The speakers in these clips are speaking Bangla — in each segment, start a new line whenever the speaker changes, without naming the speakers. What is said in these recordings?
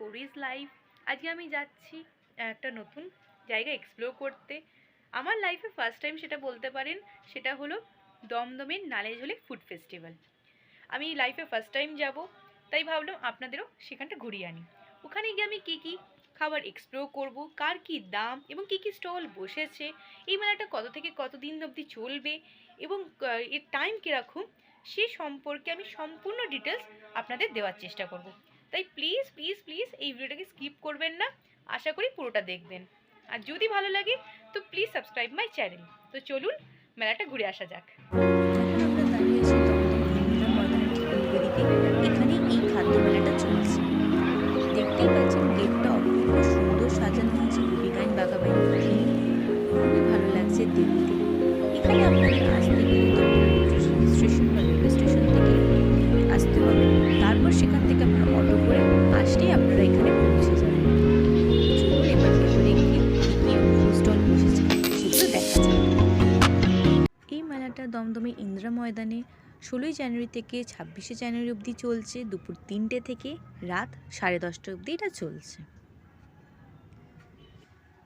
Porridge life. আজকে আমি যাচ্ছি একটা নতুন জায়গা এক্সপ্লোর করতে। আমার লাইফে ফার্স্ট টাইম সেটা বলতে পারেন। সেটা হলো দমদমের নালেজলি ফুড ফেস্টিভ্যাল। আমি লাইফে ফার্স্ট টাইম যাব, তাই ভাবলাম আপনাদেরও সেখানটা ঘুরিয়ে আনি। ওখানে গিয়ে আমি কী কী খাবার এক্সপ্লোর করব, কার কী দাম এবং কী কী স্টল বসেছে, এই মেলাটা কত থেকে কত দিন অবধি চলবে এবং এর টাইম কীরকম, সে সম্পর্কে আমি সম্পূর্ণ ডিটেলস আপনাদের দেওয়ার চেষ্টা করব। তাই প্লিজ প্লিজ প্লিজ এই ভিডিওটাকে স্কিপ করবেন না, আশা করি পুরোটা দেখবেন। আর যদি ভালো লাগে তো প্লিজ সাবস্ক্রাইব মাই চ্যানেল। তো চলুন মেলাটা ঘুরে আসা যাক।
এখন আমরা দাঁড়িয়ে আছি দমদম ইন্দিরা ময়দানের ঠিক উল্টো দিকে। এখানে এই খাদ্য মেলাটা চলছে। দেখতেই পাচ্ছেন গেটটা অপূর্ব সুন্দর সাজানো হয়েছে রুবিকাইন বাগাবাইন দিয়ে। খুবই ভালো লাগছে দেখতে। এখানে আপনাদের আসতে গেলে দমদম স্টেশন বা রেলওয়ে স্টেশন থেকে আসতে হবে। তারপর সেখান থেকে আপনারা অটো করে আসলেই আপনারা এখানে পৌঁছে যাবেন। চলুন এবার ভেতরে গিয়ে কী কী স্টল বসেছে সেগুলো দেখা যাবে। এই মেলাটা দমদমে ইন্দিরা ময়দানে 16ই জানুয়ারি থেকে 26শে জানুয়ারি অবধি চলছে। দুপুর 3টে থেকে রাত 10:30 অবধি এটা চলছে।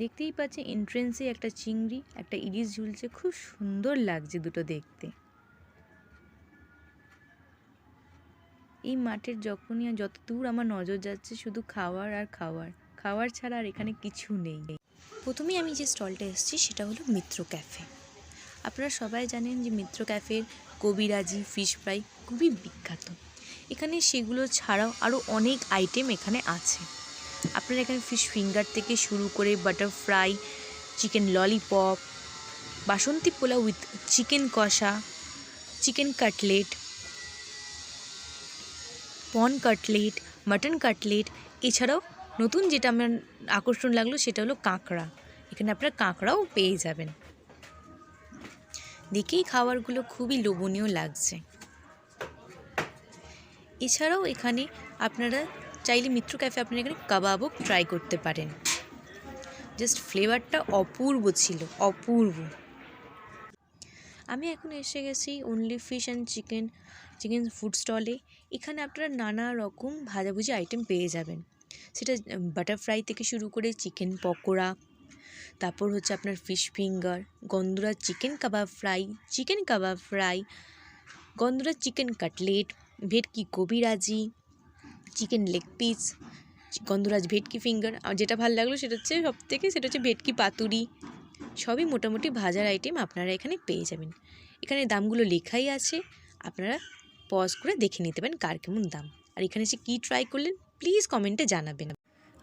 দেখতেই পাচ্ছে এন্ট্রেন্সে একটা চিংড়ি, একটা ইলিশ ঝুলছে। খুব সুন্দর লাগছে দুটো দেখতে। এই মাঠের যখনই যত দূর আমার নজর যাচ্ছে শুধু খাওয়ার আর খাওয়ার, খাওয়ার ছাড়া আর এখানে কিছু নেই। প্রথমেই আমি যে স্টলটা এসেছি সেটা হলো মিত্র ক্যাফে। আপনারা সবাই জানেন যে মিত্র ক্যাফের কবিরাজি ফিশ ফ্রাই খুবই বিখ্যাত। এখানে সেগুলো ছাড়াও আরও অনেক আইটেম এখানে আছে। আপনারা এখানে ফিশ ফিঙ্গার থেকে শুরু করে butter fry, chicken lollipop, Basanti pulao with chicken কষা, চিকেন কাটলেট, পন কাটলেট, মাটন কাটলেট, এছাড়াও নতুন যেটা আমার আকর্ষণ লাগলো সেটা হলো কাঁকড়া। এখানে আপনারা কাঁকড়াও পেয়ে যাবেন। দেখেই খাবারগুলো খুবই লোভনীয় লাগছে। এছাড়াও এখানে আপনারা চাইলে মিত্র ক্যাফে আপনারা এখানে কাবাবও ট্রাই করতে পারেন। জাস্ট ফ্লেভারটা অপূর্ব ছিল, অপূর্ব। আমি এখন এসে গেছি only fish and chicken food স্টলে। এখানে আপনারা নানা রকম ভাজাভুজি আইটেম পেয়ে যাবেন। সেটা বাটার ফ্রাই থেকে শুরু করে চিকেন পকোড়া, তারপর হচ্ছে আপনার ফিশ ফিঙ্গার, গন্ধরাজ চিকেন কাবাব ফ্রাই, গন্ধরাজ চিকেন কাটলেট, ভেটকি কবিরাজি, চিকেন লেগ পিস, গন্ধরাজ ভেটকি ফিঙ্গার। আর যেটা ভালো লাগলো সেটা হচ্ছে ভেটকি পাতুরি। সবই মোটামুটি ভাজার আইটেম আপনারা এখানে পেয়ে যাবেন। এখানে দামগুলো লেখাই আছে, আপনারা পজ করে দেখে নিতে পারেন কার কেমন দাম। আর এখানে এসে কী ট্রাই করলেন প্লিজ কমেন্টে জানাবেন।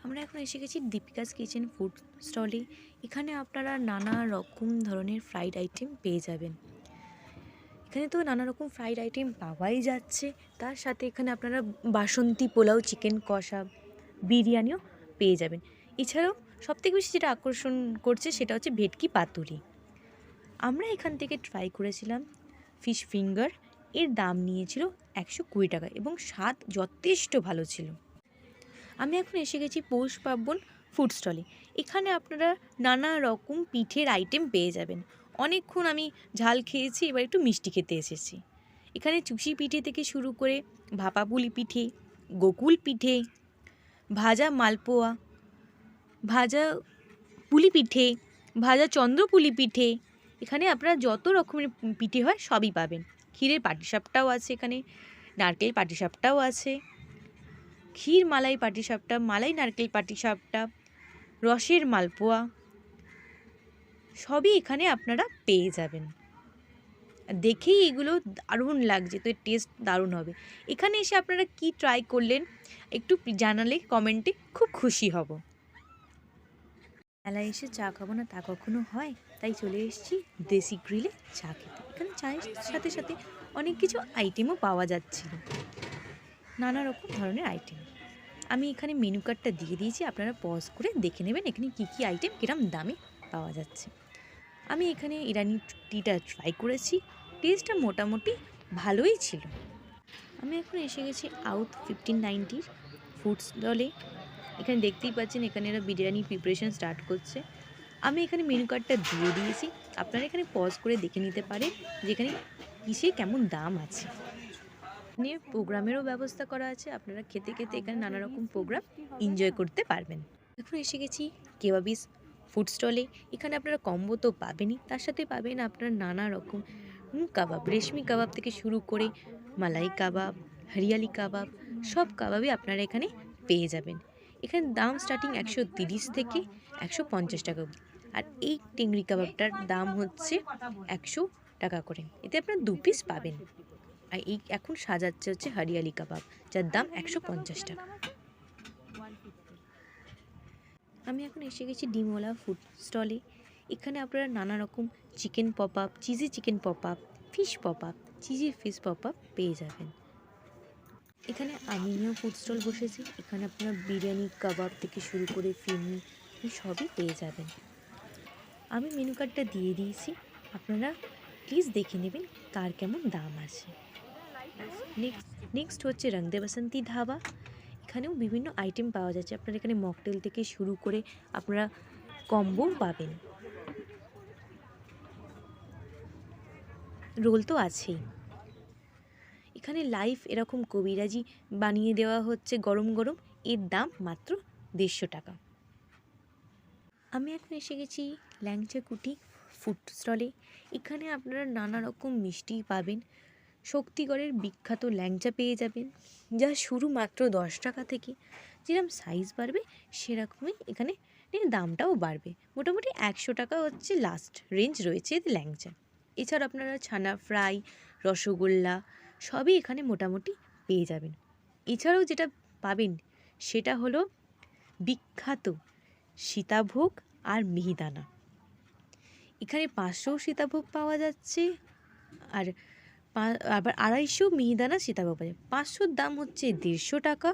আমরা এখন এসে গেছি দীপিকাস কিচেন ফুড স্টলে। এখানে আপনারা নানা রকম ধরনের ফ্রাইড আইটেম পেয়ে যাবেন। এখানে তো নানা রকম ফ্রাইড আইটেম পাওয়াই যাচ্ছে, তার সাথে এখানে আপনারা বাসন্তী পোলাও, চিকেন কষা, বিরিয়ানিও পেয়ে যাবেন। এছাড়াও সবথেকে বেশি যেটা আকর্ষণ করছে সেটা হচ্ছে ভেটকি পাতুরি। আমরা এখান থেকে ট্রাই করেছিলাম ফিশ ফিঙ্গার। এর দাম নিয়েছিল 120 টাকা এবং স্বাদ যথেষ্ট ভালো ছিল। আমি এখন এসে গেছি পৌষ পার্বণ ফুড স্টলে। এখানে আপনারা নানা রকম পিঠের আইটেম পেয়ে যাবেন। অনেকক্ষণ আমি ঝাল খেয়েছি, এবার একটু মিষ্টি খেতে এসেছি। এখানে চুষি পিঠে থেকে শুরু করে ভাপা পুলি পিঠে, গোকুল পিঠে, ভাজা মালপোয়া, ভাজা পুলি পিঠে, ভাজা চন্দ্রপুলি পিঠে, এখানে আপনারা যত রকমের পিঠে হয় সবই পাবেন। ক্ষীরের পাটিসাপটাও আছে, এখানে নারকেল পাটিসাপটাও আছে, ক্ষীর মালাই পাটিসাপটা, মালাই নারকেল পাটিসাপটা, রসের মালপোয়া, সবই এখানে আপনারা পেয়ে যাবেন। দেখেই এগুলো দারুণ লাগছে, তো এর টেস্ট দারুণ হবে। এখানে এসে আপনারা কি ট্রাই করলেন একটু জানালে কমেন্টে খুব খুশি হব। মেলায় এসে চা খাবো না তা কখনো হয়, তাই চলে এসেছি দেশি গ্রিলে চা খেতে। এখানে চায়ের সাথে সাথে অনেক কিছু আইটেমও পাওয়া যাচ্ছিল, নানা রকম ধরনের আইটেম। আমি এখানে মেনু কার্ডটা দিয়ে দিয়েছি, আপনারা পজ করে দেখে নেবেন এখানে কী কী আইটেম কিরম দামে পাওয়া যাচ্ছে। আমি এখানে ইরানি টিটা ট্রাই করেছি, টেস্টটা মোটামুটি ভালোই ছিল। আমি এখন এসে গেছি আউথ 1590 ফুড স্টলে। এখানে দেখতেই পাচ্ছেন এখানে এরা বিরিয়ানি প্রিপারেশন স্টার্ট করছে। আমি এখানে মেনু কার্ডটা দিয়ে দিয়েছি, আপনারা এখানে পজ করে দেখে নিতে পারেন যে এখানে কিসে কেমন দাম আছে। নিয়ে প্রোগ্রামেরও ব্যবস্থা করা আছে, আপনারা খেতে খেতে এখানে নানা রকম প্রোগ্রাম এনজয় করতে পারবেন। এখন এসে গেছি কেবাবিস ফুড স্টলে। এখানে আপনারা কম্বো তো পাবেনই, তার সাথে পাবেন আপনার নানা রকম কাবাব, রেশমি কাবাব থেকে শুরু করে মালাই কাবাব, হরিয়ালি কাবাব, সব কাবাবই আপনারা এখানে পেয়ে যাবেন। এখানে দাম স্টার্টিং 130 থেকে 150 টাকা অবধি। আর এই টেংরি কাবাবটার দাম হচ্ছে 100 টাকা করে, এতে আপনারা 2 পিস পাবেন। আর এই এখন সাজাচ্ছে হচ্ছে হরিয়ালি কাবাব, যার দাম 150 টাকা। আমি এখন এসে গেছি ডিমওয়ালা ফুড স্টলে। এখানে আপনারা নানা রকম chicken pop up, cheesy chicken pop up, fish pop up, cheesy fish pop up পেয়ে যাবেন। এখানে আমিনিও ফুড স্টল বসেছে, এখানে আপনারা বিরিয়ানি, কাবাব থেকে শুরু করে ফিরনি সবই পেয়ে যাবেন। আমি মেনু কার্ডটা দিয়ে দিয়েছি, আপনারা প্লিজ দেখে নেবেন কার কেমন দাম আছে। নেক্সট হচ্ছে রং দে বাসন্তী ধাবা। এখানেও বিভিন্ন আইটেম পাওয়া যাচ্ছে, আপনারা এখানে মকটেল থেকে শুরু করে আপনারা কম্বো পাবেন, রোল তো আছেই। এখানে লাইভ এরকম কবিরাজি বানিয়ে দেওয়া হচ্ছে গরম গরম, এর দাম মাত্র 150 টাকা। আমি এখন এসে গেছি ল্যাংচা কুটি ফুড স্টলে। এখানে আপনারা নানা রকম মিষ্টি পাবেন, শক্তিগড়ের বিখ্যাত ল্যাংচা পেয়ে যাবেন, যা শুরু মাত্র 10 টাকা থেকে। যেরকম সাইজ বাড়বে সেরকমই এখানে দামটাও বাড়বে। মোটামুটি 100 টাকা হচ্ছে লাস্ট রেঞ্জ রয়েছে ল্যাংচা। এছাড়া আপনারা ছানা ফ্রাই, রসগোল্লা সবই এখানে মোটামুটি পেয়ে যাবেন। এছাড়াও যেটা পাবেন সেটা হলো বিখ্যাত সীতাভোগ আর মিহিদানা। এখানে 500 সীতাভোগ পাওয়া যাচ্ছে, আর আবার 250 মিহিদানা সীতাভোগ পাওয়া যায়। 500-র দাম হচ্ছে 150 টাকা,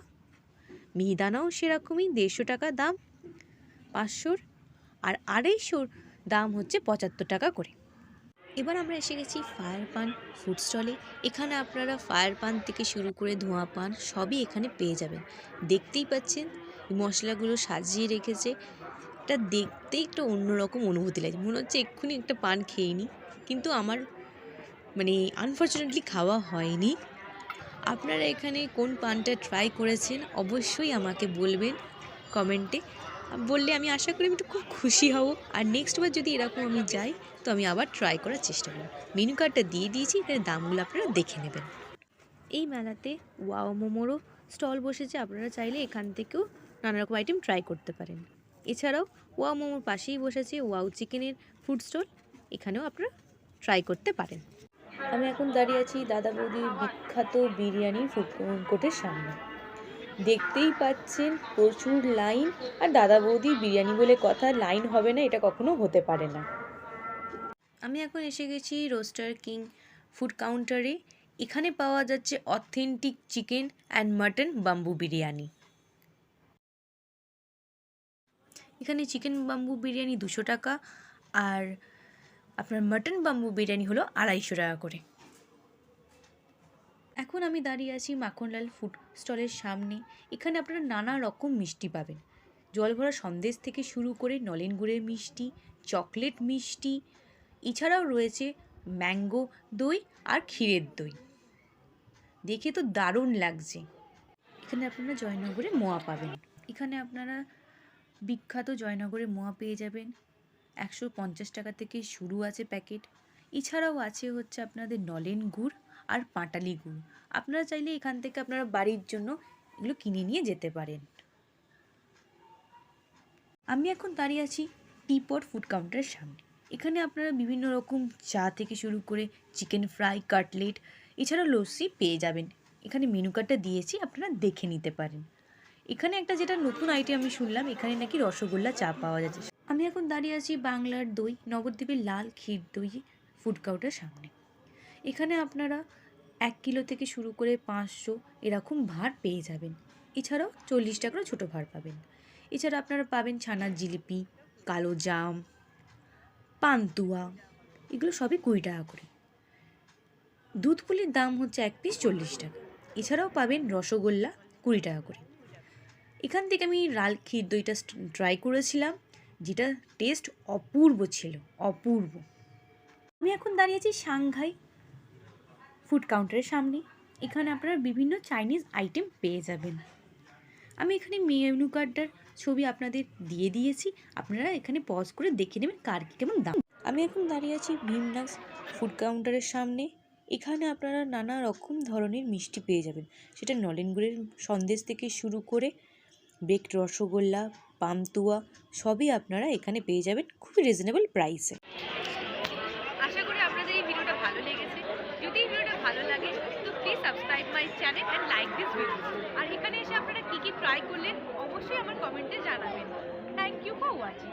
মিহিদানাও সেরকমই 150 টাকা দাম 500-র, আর 250-র দাম হচ্ছে 75 টাকা করে। এবার আমরা এসে গেছি ফায়ার পান ফুড স্টলে। এখানে আপনারা ফায়ার পান থেকে শুরু করে ধোঁয়া পান সবই এখানে পেয়ে যাবেন। দেখতেই পাচ্ছেন মশলাগুলো সাজিয়ে রেখেছে, এটা দেখতেই একটা অন্যরকম অনুভূতি লাগে, মনে হচ্ছে এক্ষুনি একটা পান খেয়ে নিই, কিন্তু আমার আনফর্চুনেটলি খাওয়া হয়নি। আপনারা এখানে কোন পানটা ট্রাই করেছেন অবশ্যই আমাকে বলবেন কমেন্টে, বললে আমি আশা করি আমি একটু খুব খুশি হব। আর নেক্সটবার যদি এরকম আমি যাই তো আমি আবার ট্রাই করার চেষ্টা করব। মেনু কার্ডটা দিয়ে দিয়েছি, এখানে দামগুলো আপনারা দেখে নেবেন। এই মেলাতে ওয়াও মোমোরও স্টল বসেছে, আপনারা চাইলে এখান থেকেও নানা রকম আইটেম ট্রাই করতে পারেন। এছাড়াও ওয়াও মোমোর পাশেই বসেছে ওয়াও চিকেনের ফুড স্টল, এখানেও আপনারা ট্রাই করতে পারেন। আমি এখন দাঁড়িয়ে আছি দাদা বৌদির বিখ্যাত বিরিয়ানি ফুড কোর্টের সামনে। দেখতেই পাচ্ছেন প্রচুর লাইন, আর দাদা বৌদির বিরিয়ানি বলে কথা, লাইন হবে না এটা কখনো হতে পারে না। আমি এখন এসে গেছি রোস্টার কিং ফুড কাউন্টারে। এখানে পাওয়া যাচ্ছে authentic chicken and mutton bamboo biryani. এখানে চিকেন বাম্বু বিরিয়ানি 200 টাকা, আর আপনার মাটন বাম্বু বিরিয়ানি হলো 250 টাকা করে। এখন আমি দাঁড়িয়ে আছি মাখনলাল ফুড স্টলের সামনে। এখানে আপনারা নানা রকম মিষ্টি পাবেন, জল ভরা সন্দেশ থেকে শুরু করে নলেন গুড়ের মিষ্টি, চকলেট মিষ্টি, এছাড়াও রয়েছে ম্যাঙ্গো দই আর ক্ষীরের দই, দেখে তো দারুণ লাগছে। এখানে আপনারা জয়নগরের মোয়া পাবেন, এখানে আপনারা বিখ্যাত জয়নগরের মোয়া পেয়ে যাবেন। 150 টাকা থেকে শুরু আছে প্যাকেট। এছাড়াও আছে হচ্ছে আপনাদের নলেন গুড় আর পাটালি গুড়, আপনারা চাইলে এখান থেকে আপনারা বাড়ির জন্য এগুলো কিনে নিয়ে যেতে পারেন। আমি এখন দাঁড়িয়ে আছি টিপট ফুড কাউন্টারের সামনে। এখানে আপনারা বিভিন্ন রকম চা থেকে শুরু করে চিকেন ফ্রাই, কাটলেট, এছাড়াও লস্যি পেয়ে যাবেন। এখানে মেনু কার্ডটা দিয়েছি, আপনারা দেখে নিতে পারেন। এখানে একটা যেটা নতুন আইটেম আমি শুনলাম, এখানে নাকি রসগোল্লা চা পাওয়া যাচ্ছে। আমি এখন দাঁড়িয়ে আছি বাংলার দই নবদ্বীপের লাল ক্ষীর দই ফুড কাউন্টারের সামনে। এখানে আপনারা 1 কিলো থেকে শুরু করে 500 এরকম ভাঁড় পেয়ে যাবেন। এছাড়াও 40 টাকারও ছোটো ভাঁড় পাবেন। এছাড়া আপনারা পাবেন ছানার জিলিপি, কালো জাম, পান্তুয়া, এগুলো সবই 20 টাকা করে। দুধ পুলির দাম হচ্ছে 1 পিস 40 টাকা। এছাড়াও পাবেন রসগোল্লা 20 টাকা করে। এখান থেকে আমি লাল ক্ষীর দইটা ট্রাই করেছিলাম, যেটা টেস্ট অপূর্ব ছিল, অপূর্ব। আমি এখন দাঁড়িয়েছি সাংঘাই ফুড কাউন্টারের সামনে।
এখানে আপনারা বিভিন্ন চাইনিজ আইটেম পেয়ে যাবেন। আমি এখানে মেনু কার্ডটার ছবি আপনাদের দিয়ে দিয়েছি, আপনারা এখানে পজ করে দেখে নেবেন কার কী কেমন দাম।
আমি এখন দাঁড়িয়ে আছি ভীমনাস ফুড কাউন্টারের সামনে। এখানে আপনারা নানা রকম ধরনের মিষ্টি পেয়ে যাবেন, সেটা নলেন গুড়ের সন্দেশ থেকে শুরু করে বেকড রসগোল্লা, পান্তুয়া সবই আপনারা এখানে পেয়ে যাবেন খুবই রিজনেবল প্রাইসে।
আশা করি আপনাদের এই ভিডিওটা ভালো লেগেছে। যদি এই ভিডিওটা ভালো লাগে তো please subscribe my channel and like this video. আর এখানে এসে আপনারা কী কী ট্রাই করলেন অবশ্যই আমার কমেন্টে জানাবেন। Thank you for watching.